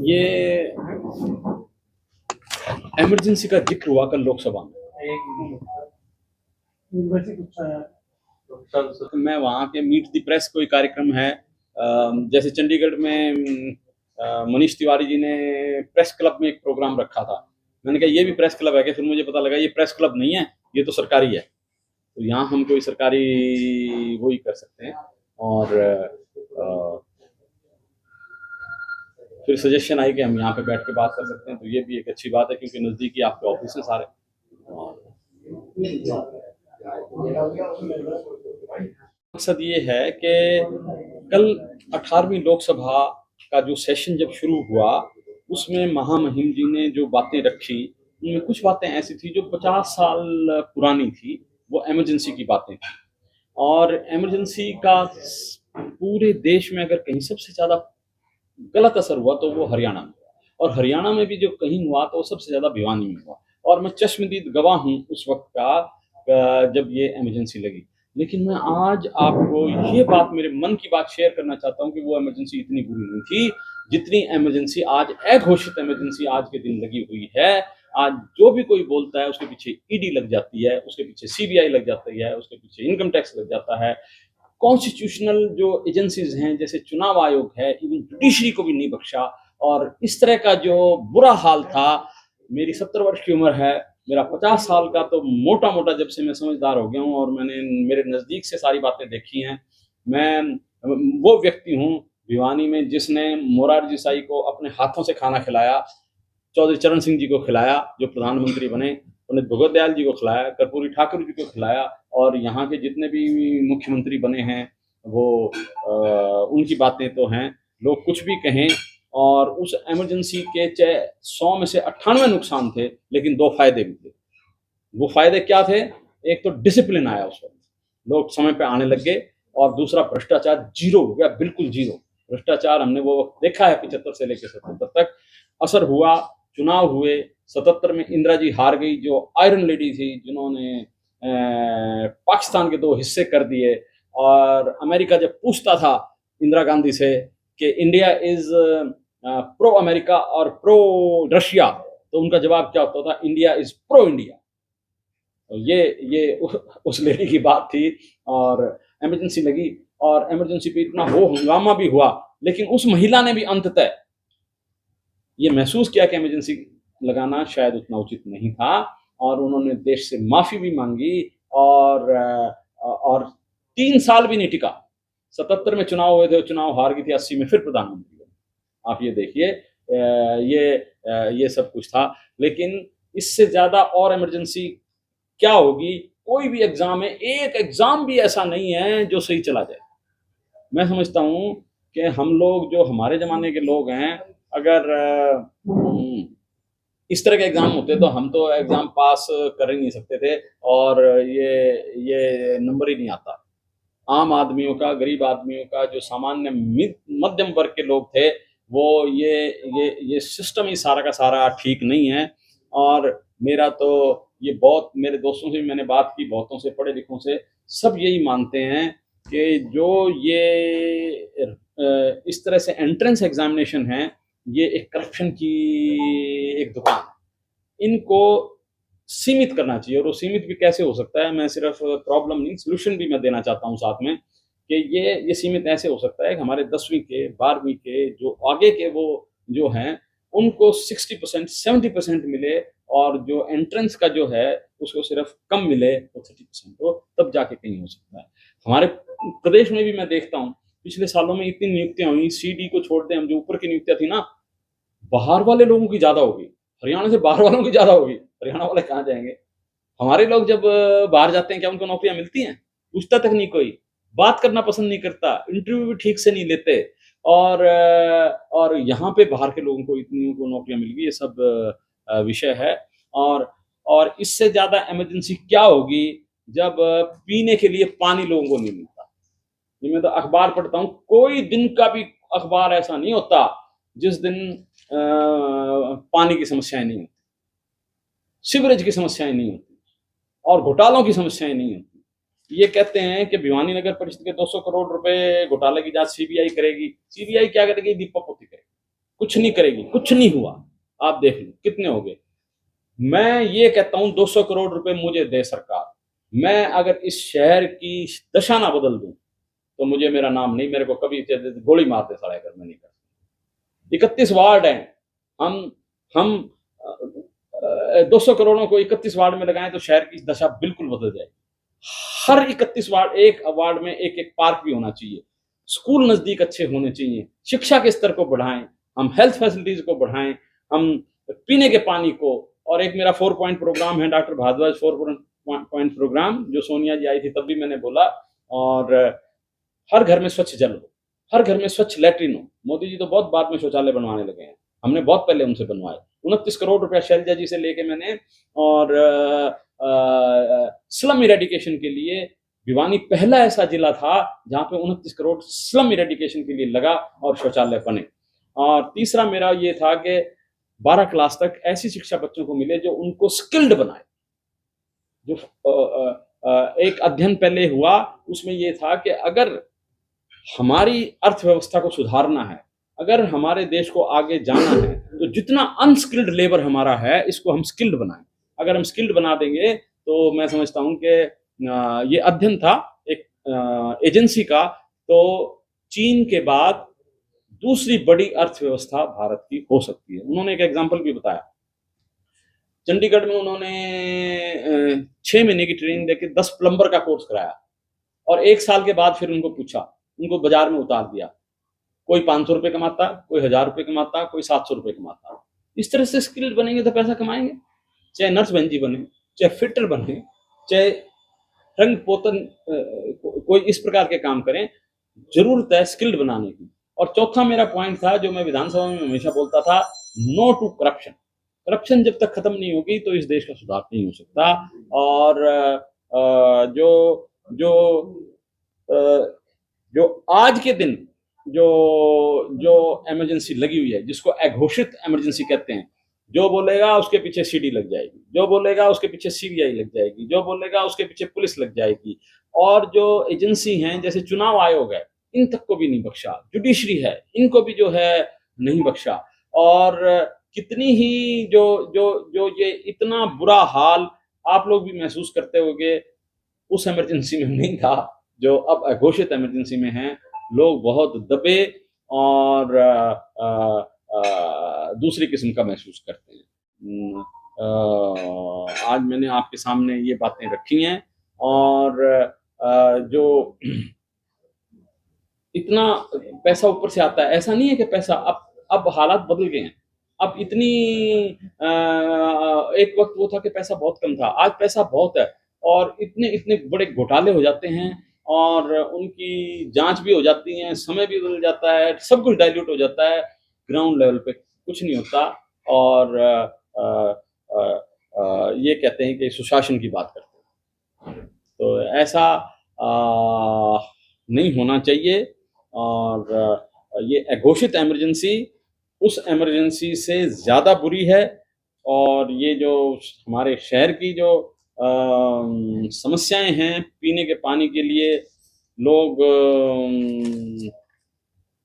ये इमरजेंसी का जिक्र हुआ कल लोकसभा में। मैं वहाँ के मीट द प्रेस कोई कार्यक्रम है, जैसे चंडीगढ़ में मनीष तिवारी जी ने प्रेस क्लब में एक प्रोग्राम रखा था। मैंने कहा ये भी प्रेस क्लब है क्या? फिर मुझे पता लगा ये प्रेस क्लब नहीं है, ये तो सरकारी है। तो यहाँ हम कोई सरकारी वो ही कर सकते हैं। और फिर सजेशन आई कि हम यहाँ पे बैठ के बात कर सकते हैं, तो ये भी एक अच्छी बात है क्योंकि नज़दीकी आपके ऑफिस हैं सारे। मकसद ये है कि कल 18वीं लोकसभा का जो सेशन जब शुरू हुआ उसमें महामहिम जी ने जो बातें रखी, उनमें कुछ बातें ऐसी थी जो 50 साल पुरानी थी। वो इमरजेंसी की बातें थी, और इमरजेंसी का पूरे देश में अगर कहीं सबसे ज़्यादा गलत असर हुआ तो वो हरियाणा में, और हरियाणा में भी जो कहीं हुआ तो सबसे ज़्यादा भिवानी में हुआ। और मैं चश्मदीद गवाह हूँ उस वक्त का जब ये इमरजेंसी लगी। लेकिन मैं आज आपको ये बात, मेरे मन की बात शेयर करना चाहता हूँ कि वो इमरजेंसी इतनी बुरी नहीं थी जितनी इमरजेंसी आज, अघोषित इमरजेंसी आज के दिन लगी हुई है। आज जो भी कोई बोलता है उसके पीछे ईडी लग जाती है, उसके पीछे सीबीआई लग जाती है, उसके पीछे इनकम टैक्स लग जाता है। कॉन्स्टिट्यूशनल जो एजेंसीज हैं जैसे चुनाव आयोग है, इवन जुडिशरी को भी नहीं बख्शा। और इस तरह का जो बुरा हाल था, मेरी 70 वर्ष की उम्र है, मेरा 50 साल का तो मोटा मोटा जब से मैं समझदार हो गया हूँ और मैंने मेरे नज़दीक से सारी बातें देखी हैं। मैं वो व्यक्ति हूँ भिवानी में जिसने मोरारजी देसाई को अपने हाथों से खाना खिलाया, चौधरी चरण सिंह जी को खिलाया जो प्रधानमंत्री बने, पंडित भगवत दयाल जी को खिलाया, कर्पूरी ठाकुर जी को खिलाया, और यहाँ के जितने भी मुख्यमंत्री बने हैं वो उनकी बातें तो हैं, लोग कुछ भी कहें। और उस इमरजेंसी के चाहे 100 में से 98 नुकसान थे, लेकिन 2 फायदे भी थे। वो फायदे क्या थे? एक तो डिसिप्लिन आया उस वक्त, लोग समय पे आने लग गए, और दूसरा भ्रष्टाचार जीरो हो गया, बिल्कुल जीरो। भ्रष्टाचार हमने वो वक्त देखा है 75 से लेकर 77 तक। असर हुआ, चुनाव हुए, 77 में इंदिरा जी हार गई, जो आयरन लेडी थी, जिन्होंने पाकिस्तान के 2 हिस्से कर दिए। और अमेरिका जब पूछता था इंदिरा गांधी से कि इंडिया इज प्रो अमेरिका और प्रो रशिया, तो उनका जवाब क्या होता था? India is pro India. तो ये उस लेडी की बात थी। और इमरजेंसी लगी, और इमरजेंसी पे इतना हो हंगामा भी हुआ, लेकिन उस महिला ने भी अंततः ये महसूस किया कि इमरजेंसी लगाना शायद उतना उचित नहीं था, और उन्होंने देश से माफी भी मांगी। और 3 साल भी नहीं टिका। 77 में चुनाव हुए थे, चुनाव हार गई थी, 80 में फिर प्रधानमंत्री बने। आप ये देखिए, ये सब कुछ था। लेकिन इससे ज्यादा और इमरजेंसी क्या होगी? कोई भी एग्जाम है, एक एग्जाम भी ऐसा नहीं है जो सही चला जाए। मैं समझता हूँ कि हम लोग, जो हमारे जमाने के लोग हैं, अगर इस तरह के एग्जाम होते तो हम तो एग्जाम पास कर ही नहीं सकते थे, और ये नंबर ही नहीं आता। आम आदमियों का, गरीब आदमियों का, जो सामान्य मध्यम वर्ग के लोग थे, वो ये सिस्टम ही सारा का सारा ठीक नहीं है। और मेरा तो ये, बहुत मेरे दोस्तों से भी मैंने बात की, बहुतों से, पढ़े लिखों से, सब यही मानते हैं कि जो ये इस तरह से एंट्रेंस एग्जामिनेशन है, ये एक करप्शन की एक दुकान है। इनको सीमित करना चाहिए, और वो सीमित भी कैसे हो सकता है? मैं सिर्फ प्रॉब्लम नहीं, सोल्यूशन भी मैं देना चाहता हूँ साथ में, कि ये सीमित ऐसे हो सकता है कि हमारे 10वीं के, 12वीं के जो आगे के वो जो हैं, उनको 60% 70% मिले, और जो एंट्रेंस का जो है उसको सिर्फ कम मिले, तो 30% हो, तब जाके कहीं हो सकता है। हमारे प्रदेश में भी मैं देखता हूँ पिछले सालों में इतनी नियुक्तियां हुई, सीडी को छोड़ दें हम, जो ऊपर की नियुक्तियां थी ना, बाहर वाले लोगों की ज्यादा होगी, हरियाणा से बाहर वालों की ज्यादा होगी। हरियाणा वाले कहाँ जाएंगे? हमारे लोग जब बाहर जाते हैं, क्या उनको नौकरियां मिलती हैं? पूछता तक नहीं कोई, बात करना पसंद नहीं करता, इंटरव्यू भी ठीक से नहीं लेते। और यहाँ पे बाहर के लोगों को इतनी को नौकरियां मिल गई, ये सब विषय है। और इससे ज्यादा इमरजेंसी क्या होगी जब पीने के लिए पानी लोगों को नहीं मिलता। ये मैं तो अखबार पढ़ता हूँ, कोई दिन का भी अखबार ऐसा नहीं होता जिस दिन पानी की समस्याएं नहीं होती, सीवरेज की समस्याएं नहीं होती, और घोटालों की समस्याएं नहीं होती। ये कहते हैं कि भिवानी नगर परिषद के 200 करोड़ रुपए घोटाले की जांच सीबीआई करेगी। सीबीआई क्या करेगी? दीपक पोती करेगी। कुछ नहीं करेगी, कुछ नहीं हुआ। आप देख लो कितने हो गए। मैं ये कहता हूँ 200 करोड़ रुपए मुझे दे सरकार, मैं अगर इस शहर की दशा ना बदल दूं तो मुझे मेरा नाम नहीं, मेरे को कभी गोली मार दे साढ़े घर में नहीं कर। 31 वार्ड हैं, हम 200 करोड़ों को 31 वार्ड में लगाएं तो शहर की दशा बिल्कुल बदल जाएगी। हर 31 वार्ड, एक वार्ड में एक एक पार्क भी होना चाहिए, स्कूल नजदीक अच्छे होने चाहिए, शिक्षा के स्तर को बढ़ाएं, हम हेल्थ फैसिलिटीज को बढ़ाएं, हम पीने के पानी को। और एक मेरा 4 पॉइंट प्रोग्राम है, डॉक्टर भारद्वाज 4 पॉइंट प्रोग्राम, जो सोनिया जी आई थी तब भी मैंने बोला। और हर घर में स्वच्छ जल हो, हर घर में स्वच्छ लैट्रिन हो। मोदी जी तो बहुत बाद में शौचालय बनवाने लगे हैं, हमने बहुत पहले उनसे बनवाए। 29 करोड़ रुपया शैलजा जी से लेके मैंने। और स्लम इरेडिकेशन के लिए भिवानी पहला ऐसा जिला था जहां पे 29 करोड़ स्लम इरेडिकेशन के लिए लगा और शौचालय बने। और तीसरा मेरा ये था कि 12 क्लास तक ऐसी शिक्षा बच्चों को मिले जो उनको स्किल्ड बनाए। जो एक अध्ययन पहले हुआ उसमें ये था कि अगर हमारी अर्थव्यवस्था को सुधारना है, अगर हमारे देश को आगे जाना है, तो जितना अनस्किल्ड लेबर हमारा है इसको हम स्किल्ड बनाएं। अगर हम स्किल्ड बना देंगे तो मैं समझता हूं कि ये अध्ययन था एक एजेंसी का, तो चीन के बाद दूसरी बड़ी अर्थव्यवस्था भारत की हो सकती है। उन्होंने एक एग्जाम्पल भी बताया, चंडीगढ़ में उन्होंने 6 महीने की ट्रेनिंग देके 10 प्लम्बर का कोर्स कराया और 1 साल के बाद फिर उनको पूछा, उनको बाजार में उतार दिया। कोई 500 रुपए कमाता, कोई 1000 रुपए कमाता, कोई 700 रुपए कमाता। इस तरह से स्किल्ड बनेंगे तो पैसा कमाएंगे। चाहे नर्स बहन जी बने, चाहे फिटर बने, चाहे रंग पोतन कोई इस प्रकार के काम करें, जरूरत है स्किल्ड बनाने की। और चौथा मेरा पॉइंट था जो मैं विधानसभा में हमेशा बोलता था, नो टू करप्शन। करप्शन जब तक खत्म नहीं होगी तो इस देश का सुधार नहीं हो सकता। और जो जो जो आज के दिन जो जो इमरजेंसी लगी हुई है, जिसको अघोषित इमरजेंसी कहते हैं, जो बोलेगा उसके पीछे सीडी लग जाएगी, जो बोलेगा उसके पीछे सीबीआई लग जाएगी, जो बोलेगा उसके पीछे पुलिस लग जाएगी। और जो एजेंसी हैं जैसे चुनाव आयोग है, इन तक को भी नहीं बख्शा, जुडिशरी है, इनको भी जो है नहीं बख्शा। और कितनी ही जो जो जो ये इतना बुरा हाल आप लोग भी महसूस करते होंगे, उस इमरजेंसी में नहीं था जो अब अघोषित इमरजेंसी में है। लोग बहुत दबे और दूसरी किस्म का महसूस करते हैं। आज मैंने आपके सामने ये बातें रखी हैं। और जो इतना पैसा ऊपर से आता है, ऐसा नहीं है कि पैसा अब हालात बदल गए हैं। अब इतनी एक वक्त वो था कि पैसा बहुत कम था, आज पैसा बहुत है और इतने इतने बड़े घोटाले हो जाते हैं और उनकी जांच भी हो जाती है, समय भी बदल जाता है, सब कुछ डाइल्यूट हो जाता है, ग्राउंड लेवल पे कुछ नहीं होता। और ये कहते हैं कि सुशासन की बात करते हैं, तो ऐसा नहीं होना चाहिए। और ये अघोषित इमरजेंसी उस इमरजेंसी से ज़्यादा बुरी है। और ये जो हमारे शहर की जो समस्याएं हैं, पीने के पानी के लिए लोग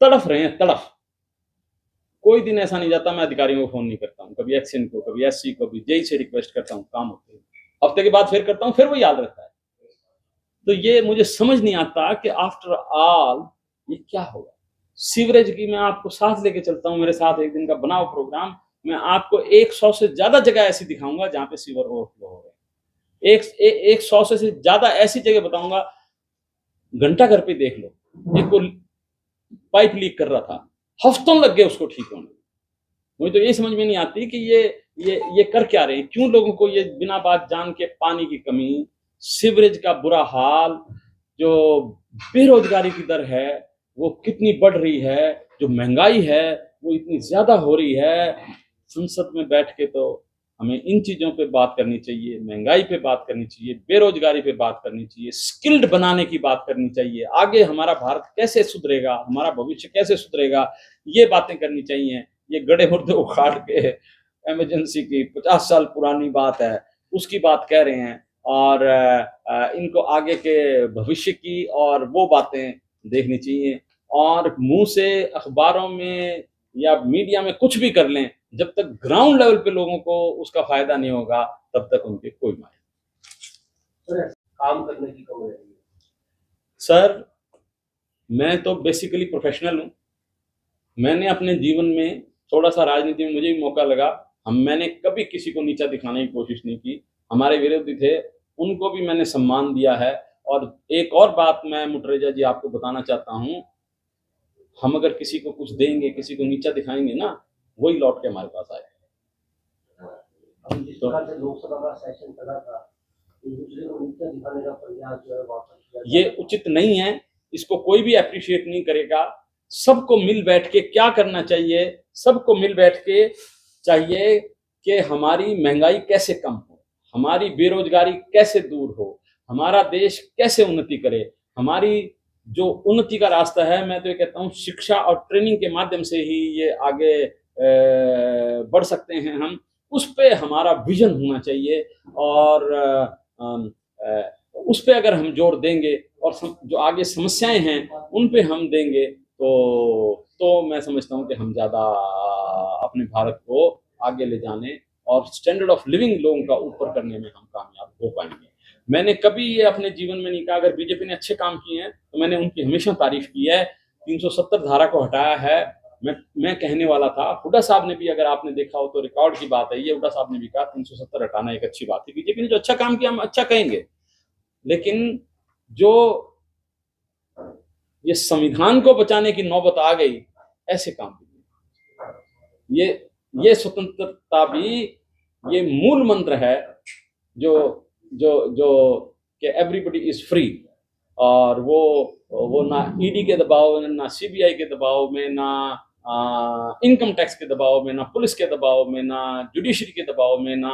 तड़फ रहे हैं, तड़फ। कोई दिन ऐसा नहीं जाता मैं अधिकारियों को फोन नहीं करता हूँ, कभी एक्शन को, कभी एससी को, कभी जेई से रिक्वेस्ट करता हूँ, काम होते हैं, हफ्ते के बाद फिर करता हूँ, फिर वही याद रहता है। तो ये मुझे समझ नहीं आता कि आफ्टर ऑल ये क्या होगा। सीवरेज की मैं आपको साथ लेके चलता हूँ, मेरे साथ एक दिन का बनाओ प्रोग्राम, मैं आपको 100 से ज्यादा जगह ऐसी दिखाऊंगा जहां पे सीवर ओवरफ्लो हो रहे हैं। 100 से ज्यादा ऐसी जगह बताऊंगा। घंटा घर पे देख लो, एक को पाइप लीक कर रहा था, हफ्तों लग गए उसको ठीक होने। मुझे तो ये समझ में नहीं आती कि ये कर क्या रहे हैं, क्यों लोगों को ये बिना बात जान के पानी की कमी, सीवरेज का बुरा हाल, जो बेरोजगारी की दर है वो कितनी बढ़ रही है, जो महंगाई है वो इतनी ज्यादा हो रही है। संसद में बैठ के तो हमें इन चीजों पे बात करनी चाहिए, महंगाई पे बात करनी चाहिए, बेरोजगारी पे बात करनी चाहिए, स्किल्ड बनाने की बात करनी चाहिए, आगे हमारा भारत कैसे सुधरेगा, हमारा भविष्य कैसे सुधरेगा, ये बातें करनी चाहिए। ये गड़े मुर्दे उखाड़ के इमरजेंसी की 50 साल पुरानी बात है उसकी बात कह रहे हैं। और इनको आगे के भविष्य की और वो बातें देखनी चाहिए। और मुंह से अखबारों में या मीडिया में कुछ भी कर लें, जब तक ग्राउंड लेवल पे लोगों को उसका फायदा नहीं होगा तब तक उनके कोई मायने। काम करने की कमी रहेगी सर, मैं तो बेसिकली प्रोफेशनल हूँ। मैंने अपने जीवन में थोड़ा सा राजनीति में मुझे भी मौका लगा, मैंने कभी किसी को नीचा दिखाने की कोशिश नहीं की। हमारे विरोधी थे, उनको भी मैंने सम्मान दिया है। और एक और बात मैं मुटरेजा जी आपको बताना चाहता हूँ, हम अगर किसी को कुछ देंगे, किसी को नीचा दिखाएंगे ना, वही लौट के हमारे पास आएगा। अभी जिस प्रकार से लोकसभा का सेशन चला था, एक दूसरे को नीचा दिखाने का प्रयास जो है वापस किया, ये उचित नहीं है। इसको कोई भी अप्रिशिएट नहीं करेगा। सबको मिल बैठ के क्या करना चाहिए, सबको मिल बैठ के चाहिए कि हमारी महंगाई कैसे कम हो, हमारी बेरोजगारी कैसे दूर हो, हमारा देश कैसे उन्नति करे। हमारी जो उन्नति का रास्ता है, मैं तो ये कहता हूँ शिक्षा और ट्रेनिंग के माध्यम से ही ये आगे बढ़ सकते हैं हम। उस पे हमारा विजन होना चाहिए और उस पे अगर हम जोर देंगे और जो आगे समस्याएं हैं उन पे हम देंगे तो मैं समझता हूँ कि हम ज़्यादा अपने भारत को आगे ले जाने और स्टैंडर्ड ऑफ लिविंग लोगों का ऊपर करने में हम कामयाब हो पाएंगे। मैंने कभी ये अपने जीवन में नहीं कहा, अगर बीजेपी ने अच्छे काम किए हैं तो मैंने उनकी हमेशा तारीफ की है। 370 धारा को हटाया है, मैं कहने वाला था। हुड्डा साहब ने भी, अगर आपने देखा हो तो रिकॉर्ड की बात है ये, हुड्डा साहब ने भी कहा 370 हटाना एक अच्छी बात है। बीजेपी ने जो अच्छा काम किया हम अच्छा कहेंगे, लेकिन जो ये संविधान को बचाने की नौबत आ गई, ऐसे काम ये स्वतंत्रता भी ये मूल मंत्र है जो जो जो कि एवरीबडी इज फ्री। और वो ना ईडी के दबाव में, ना सीबीआई के दबाव में, ना इनकम टैक्स के दबाव में, ना पुलिस के दबाव में, ना जुडिशरी के दबाव में, ना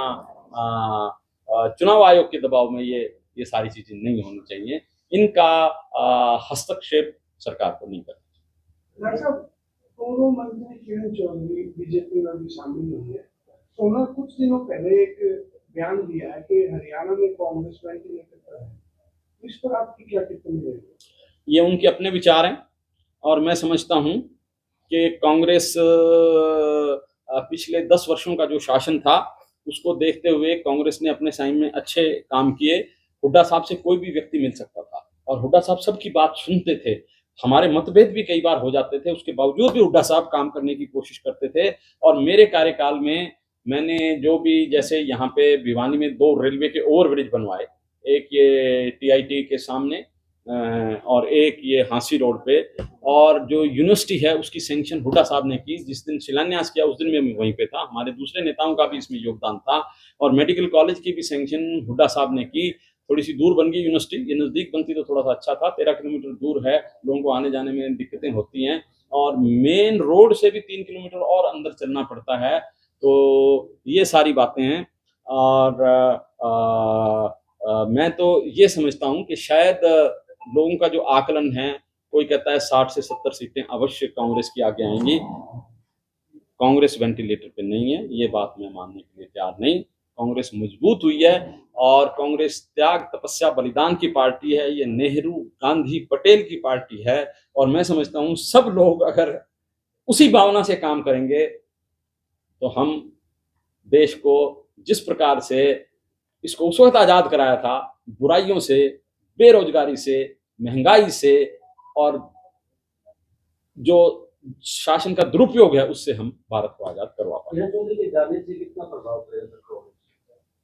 चुनाव आयोग के दबाव में ये सारी चीजें नहीं होनी चाहिए। इनका हस्तक्षेप सरकार को नहीं करना चाहिए। डॉक्टर साहब, दोनों मंत्री किरण चौधरी बीजेपी में भी शामिल हुई है, तो उन्होंने कुछ दिनों पहले एक बयान दिया है कि हरियाणा में कांग्रेस वेंटिलेटर है। इस पर आपकी क्या टिप्पणी रहेगी? ये उनके अपने विचार हैं और मैं समझता हूं कि कांग्रेस पिछले 10 वर्षों का जो शासन था उसको देखते हुए कांग्रेस ने अपने टाइम में अच्छे काम किए। हुड्डा साहब से कोई भी व्यक्ति मिल सकता था और हुड्डा साहब सबकी बात सुनते थे। हमारे मतभेद भी कई बार हो जाते थे, उसके बावजूद भी हुड्डा साहब काम करने की कोशिश करते थे। और मेरे कार्यकाल में मैंने जो भी, जैसे यहाँ पे भिवानी में 2 रेलवे के ओवरब्रिज बनवाए, एक ये टीआईटी के सामने और एक ये हांसी रोड पे, और जो यूनिवर्सिटी है उसकी सैंक्शन हुड्डा साहब ने की। जिस दिन शिलान्यास किया उस दिन मैं वहीं पे था, हमारे दूसरे नेताओं का भी इसमें योगदान था। और मेडिकल कॉलेज की भी सैंक्शन हुड्डा साहब ने की। थोड़ी सी दूर बन गई यूनिवर्सिटी, ये नज़दीक बनती तो थोड़ा सा अच्छा था। 13 किलोमीटर दूर है, लोगों को आने जाने में दिक्कतें होती हैं और मेन रोड से भी 3 किलोमीटर और अंदर चलना पड़ता है। तो ये सारी बातें हैं और मैं तो ये समझता हूँ कि शायद लोगों का जो आकलन है, कोई कहता है 60 से 70 सीटें अवश्य कांग्रेस की आगे आएंगी। कांग्रेस वेंटिलेटर पे नहीं है, ये बात मैं मानने के लिए तैयार नहीं। कांग्रेस मजबूत हुई है और कांग्रेस त्याग, तपस्या, बलिदान की पार्टी है। ये नेहरू, गांधी, पटेल की पार्टी है और मैं समझता हूँ सब लोग अगर उसी भावना से काम करेंगे तो हम देश को जिस प्रकार से इसको उस वक्त आज़ाद कराया था, बुराइयों से, बेरोजगारी से, महंगाई से और जो शासन का दुरुपयोग है, उससे हम भारत को आज़ाद करवा पाए। किरण चौधरी के जाने से कितना प्रभाव पड़ेगा कांग्रेस?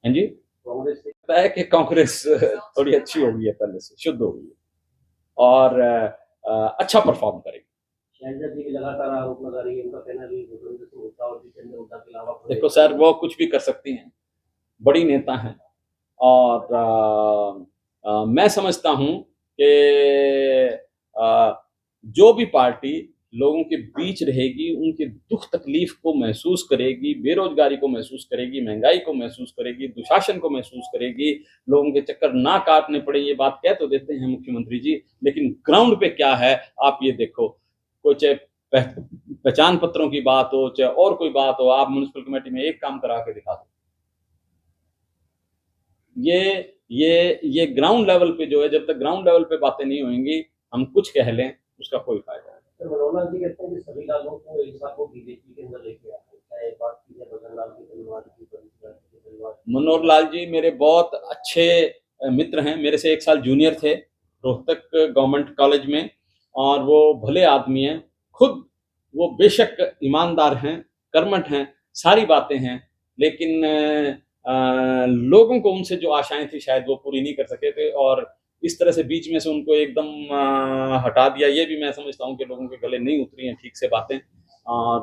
हाँ जी, कांग्रेस से लगता है कि कांग्रेस थोड़ी अच्छी हो गई है, पहले से शुद्ध हो गई है और अच्छा परफॉर्म करेगी। शैलजा जी की लगातार आरोप लगा रही है, उनका कहना भी भूपेंद्र सिंह हुड्डा और जितेंद्र हुड्डा के अलावा देखो सर, वो कुछ भी कर सकती हैं, बड़ी नेता हैं और मैं समझता हूं कि जो भी पार्टी लोगों के बीच रहेगी, उनके दुख तकलीफ को महसूस करेगी, बेरोजगारी को महसूस करेगी, महंगाई को महसूस करेगी, दुशासन को महसूस करेगी, लोगों के चक्कर ना काटने पड़े। ये बात कह तो देते हैं मुख्यमंत्री जी, लेकिन ग्राउंड पे क्या है आप ये देखो। कोई चाहे पहचान पत्रों की बात हो, चाहे और कोई बात हो, आप म्युनिसिपल कमेटी में एक काम करा के दिखा दो। ये ग्राउंड लेवल पे जो है, जब तक ग्राउंड लेवल पे बातें नहीं होंगी, हम कुछ कह लें उसका कोई फायदा नहीं। सर मनोहर लाल जी कहते हैं कि सभी लालों को एक साथ वो बीजेपी के अंदर लेके आए, चाहे बात की जाए भजन लाल के परिवार की, परिवार के परिवार की। मनोहर लाल जी मेरे बहुत अच्छे मित्र हैं, मेरे से 1 साल जूनियर थे रोहतक गवर्नमेंट कॉलेज में, और वो भले आदमी हैं खुद। वो बेशक ईमानदार हैं, कर्मठ हैं, सारी बातें हैं, लेकिन लोगों को उनसे जो आशाएं थी शायद वो पूरी नहीं कर सके थे, और इस तरह से बीच में से उनको एकदम हटा दिया। ये भी मैं समझता हूँ कि लोगों के गले नहीं उतरी हैं ठीक से बातें। और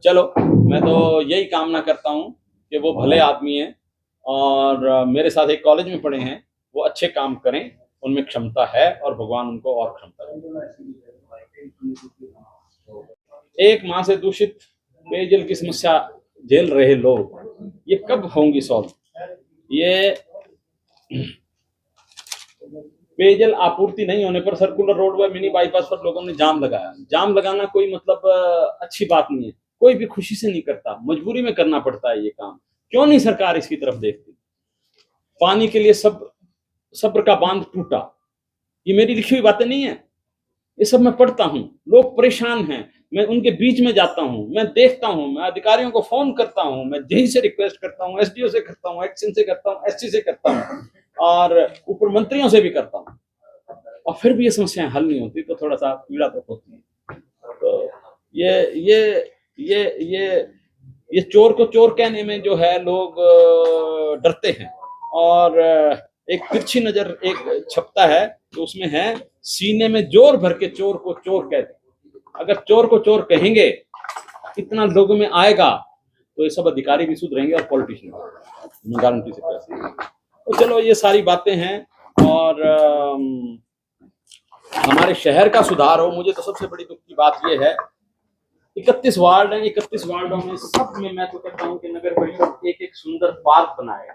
चलो, मैं तो यही कामना करता हूँ कि वो भले आदमी हैं और मेरे साथ एक कॉलेज में पढ़े हैं, वो अच्छे काम करें, उनमें क्षमता है और भगवान उनको और क्षमता दें। 1 माह से दूषित पेयजल की समस्या झेल रहे लोग, ये कब होंगी सॉल्व? ये पेयजल आपूर्ति नहीं होने पर सर्कुलर रोड व मिनी बाईपास पर लोगों ने जाम लगाया। जाम लगाना कोई मतलब अच्छी बात नहीं है, कोई भी खुशी से नहीं करता, मजबूरी में करना पड़ता है ये काम। क्यों नहीं सरकार इसकी तरफ देखती? पानी के लिए सब्र का बांध टूटा, ये मेरी लिखी हुई बातें नहीं है, ये सब मैं पढ़ता हूँ। लोग परेशान हैं, मैं उनके बीच में जाता हूँ, मैं देखता हूँ, मैं अधिकारियों को फोन करता हूँ, मैं जेई से रिक्वेस्ट करता हूँ, एसडीओ से करता हूँ, एक्शन से करता हूँ, एससी से करता हूँ, और ऊपर मंत्रियों से भी करता हूँ, और फिर भी ये समस्याएं हल नहीं होती, तो थोड़ा सा पीड़ा तो होती है। तो ये चोर को चोर कहने में जो है लोग डरते हैं। और एक तिरछी नजर एक छपता है तो उसमें है, सीने में जोर भर के चोर को चोर कहते। अगर चोर को चोर कहेंगे, इतना लोगों में आएगा, तो ये सब अधिकारी भी सुधरेंगे और पॉलिटिशियन, मैं गारंटी से कह सकता हूं। तो चलो, ये सारी बातें हैं, और हमारे शहर का सुधार हो। मुझे तो सबसे बड़ी दुख की बात यह है, 31 वार्ड हैं, 31 वार्डों में सब में मैं तो कहता हूँ कि नगर परिषद एक सुंदर पार्क बनाए,